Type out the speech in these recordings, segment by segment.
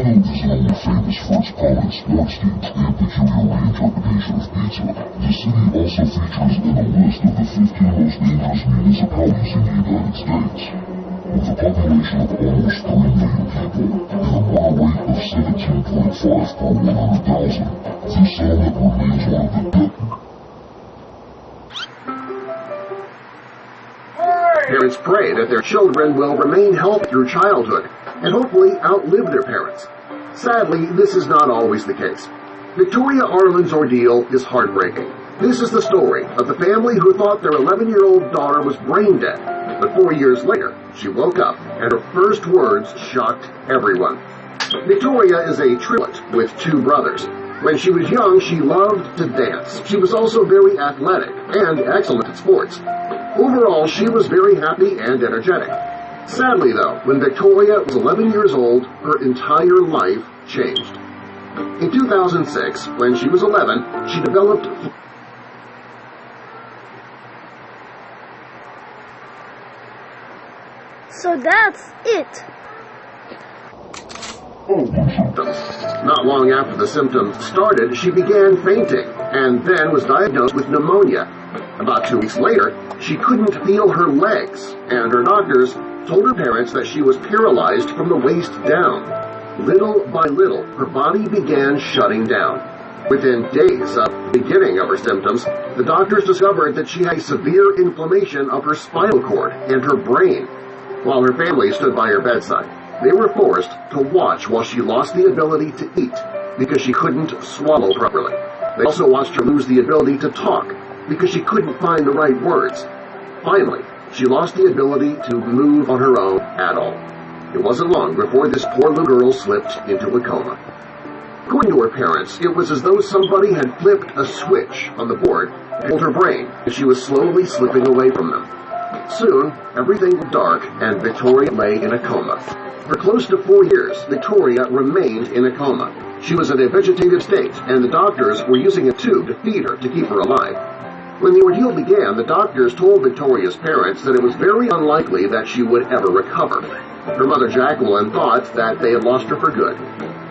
Chicago isn't only famous for its prominent sports teams and peculiar reinterpretation of pizza, the city also features in a list of the 15 most dangerous municipalities in the United States. With a population of almost 3 million people and a murder rate of 17.5 per 100,000, this settlement remains one of the deadliest. Parents pray that their children will remain healthy through childhood and hopefully outlive their parents. Sadly, this is not always the case. Victoria Arlen's ordeal is heartbreaking. This is the story of the family who thought their 11-year-old daughter was brain dead, but 4 years later, she woke up and her first words shocked everyone. Victoria is a triplet with 2 brothers. When she was young, she loved to dance. She was also very athletic and excellent at sports. Overall, she was very happy and energetic. Sadly, though, when Victoria was 11 years old, her entire life changed. In 2006, when she was 11, she developed... So that's it. Not long after the symptoms started, she began fainting and then was diagnosed with pneumonia. About 2 weeks later, she couldn't feel her legs, and her doctors told her parents that she was paralyzed from the waist down. Little by little, her body began shutting down. Within days of the beginning of her symptoms, the doctors discovered that she had severe inflammation of her spinal cord and her brain. While her family stood by her bedside, they were forced to watch while she lost the ability to eat because she couldn't swallow properly. They also watched her lose the ability to talk because she couldn't find the right words. Finally, she lost the ability to move on her own at all. It wasn't long before this poor little girl slipped into a coma. According to her parents, it was as though somebody had flipped a switch on the board and pulled her brain, and she was slowly slipping away from them. Soon, everything went dark, and Victoria lay in a coma. For close to 4 years, Victoria remained in a coma. She was in a vegetative state, and the doctors were using a tube to feed her to keep her alive. When the ordeal began, the doctors told Victoria's parents that it was very unlikely that she would ever recover. Her mother, Jacqueline, thought that they had lost her for good.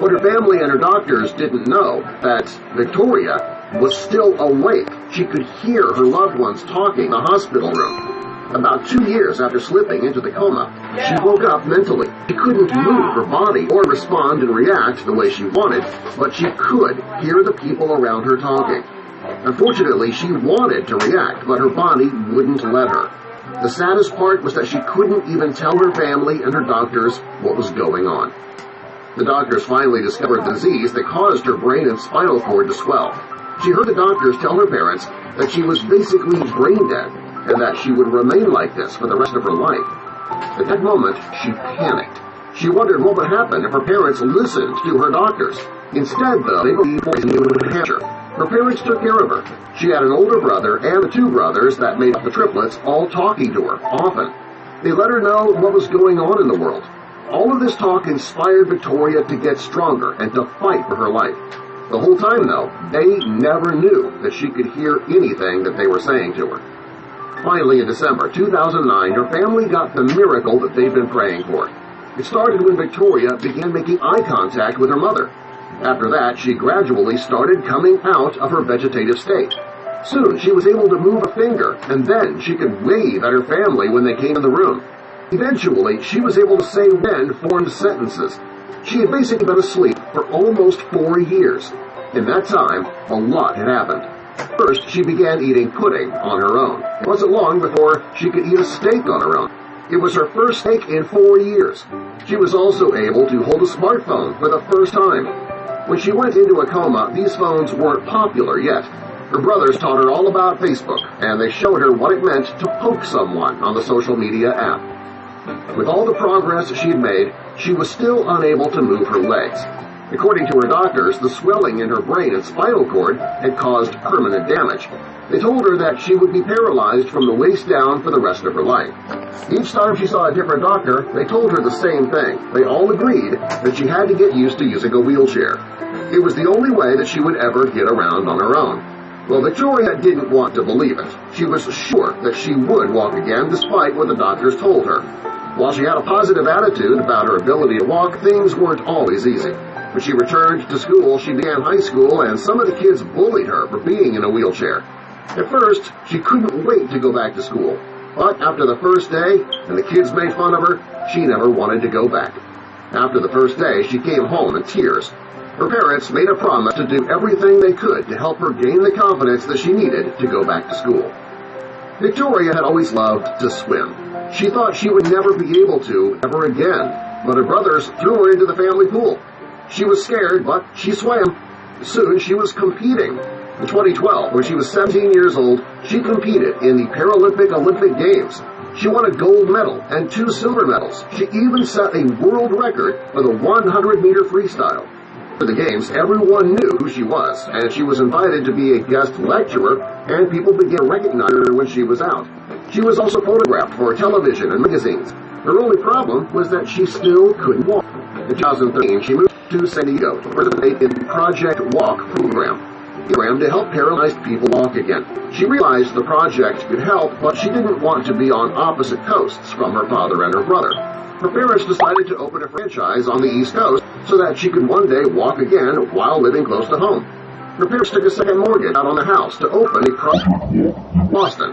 But her family and her doctors didn't know that Victoria was still awake. She could hear her loved ones talking in the hospital room. About 2 years after slipping into the coma, she woke up mentally. She couldn't move her body or respond and react the way she wanted, but she could hear the people around her talking. Unfortunately, she wanted to react, but her body wouldn't let her. The saddest part was that she couldn't even tell her family and her doctors what was going on. The doctors finally discovered the disease that caused her brain and spinal cord to swell. She heard the doctors tell her parents that she was basically brain dead, and that she would remain like this for the rest of her life. At that moment, she panicked. She wondered what would happen if her parents listened to her doctors. Instead, though, they believed in New Hampshire. Her parents took care of her. She had an older brother and the 2 brothers that made up the triplets all talking to her often. They let her know what was going on in the world. All of this talk inspired Victoria to get stronger and to fight for her life. The whole time, though, they never knew that she could hear anything that they were saying to her. Finally, in December 2009, her family got the miracle that they'd been praying for. It started when Victoria began making eye contact with her mother. After that, she gradually started coming out of her vegetative state. Soon, she was able to move a finger, and then she could wave at her family when they came in the room. Eventually, she was able to say well-formed sentences. She had basically been asleep for almost 4 years. In that time, a lot had happened. First, she began eating pudding on her own. It wasn't long before she could eat a steak on her own. It was her first steak in 4 years. She was also able to hold a smartphone for the first time. When she went into a coma, these phones weren't popular yet. Her brothers taught her all about Facebook, and they showed her what it meant to poke someone on the social media app. With all the progress she had made, she was still unable to move her legs. According to her doctors, the swelling in her brain and spinal cord had caused permanent damage. They told her that she would be paralyzed from the waist down for the rest of her life. Each time she saw a different doctor, they told her the same thing. They all agreed that she had to get used to using a wheelchair. It was the only way that she would ever get around on her own. Well, Victoria didn't want to believe it. She was sure that she would walk again despite what the doctors told her. While she had a positive attitude about her ability to walk, things weren't always easy. When she returned to school, she began high school, and some of the kids bullied her for being in a wheelchair. At first, she couldn't wait to go back to school. But after the first day, and the kids made fun of her, she never wanted to go back. After the first day, she came home in tears. Her parents made a promise to do everything they could to help her gain the confidence that she needed to go back to school. Victoria had always loved to swim. She thought she would never be able to ever again, but her brothers threw her into the family pool. She was scared, but she swam. Soon she was competing. In 2012, when she was 17 years old, she competed in the Paralympic Olympic Games. She won a gold medal and 2 silver medals. She even set a world record for the 100-meter freestyle. For the Games, everyone knew who she was, and she was invited to be a guest lecturer, and people began to recognize her when she was out. She was also photographed for television and magazines. Her only problem was that she still couldn't walk. In 2013, she moved to San Diego to participate in the Project Walk program to help paralyzed people walk again. She realized the project could help, but she didn't want to be on opposite coasts from her father and her brother. Her parents decided to open a franchise on the East Coast so that she could one day walk again while living close to home. Her parents took a second mortgage out on the house to open a project in Boston.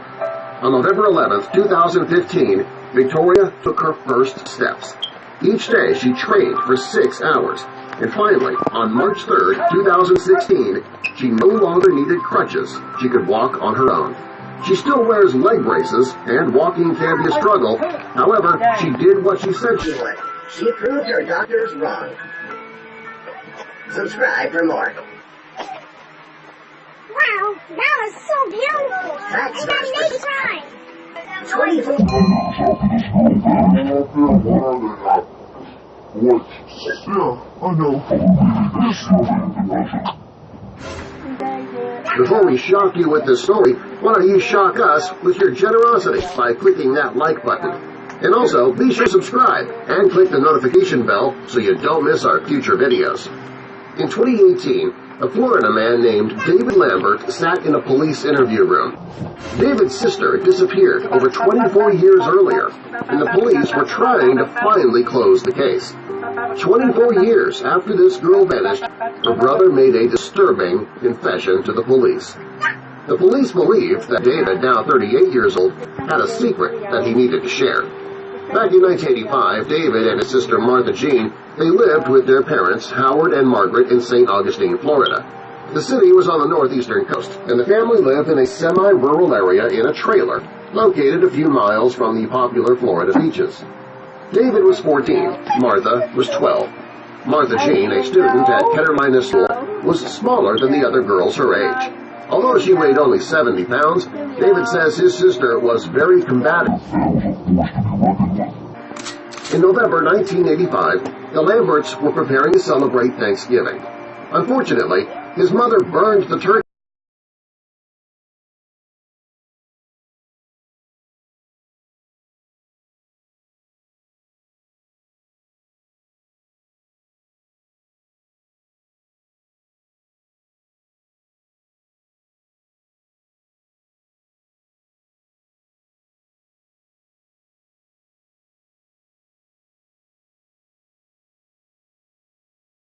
On November 11th, 2015, Victoria took her first steps. Each day she trained for 6 hours. And finally, on March 3rd, 2016, she no longer needed crutches. She could walk on her own. She still wears leg braces, and walking can be a struggle. However, she did what she said she would. She proved her doctors wrong. Subscribe for more. Wow, that was so beautiful. That's I got an 8 prime. 24. I know. Before we shock you with this story, why don't you shock us with your generosity by clicking that like button. And also, be sure to subscribe and click the notification bell so you don't miss our future videos. In 2018, a Florida man named David Lambert sat in a police interview room. David's sister disappeared over 24 years earlier, and the police were trying to finally close the case. 24 years after this girl vanished, her brother made a disturbing confession to the police. The police believed that David, now 38 years old, had a secret that he needed to share. Back in 1985, David and his sister Martha Jean, they lived with their parents, Howard and Margaret, in St. Augustine, Florida. The city was on the northeastern coast, and the family lived in a semi-rural area in a trailer, located a few miles from the popular Florida beaches. David was 14, Martha was 12. Martha Jean, a student at Carolina School, was smaller than the other girls her age. Although she weighed only 70 pounds, David says his sister was very combative. In November 1985, the Lamberts were preparing to celebrate Thanksgiving. Unfortunately, his mother burned the turkey.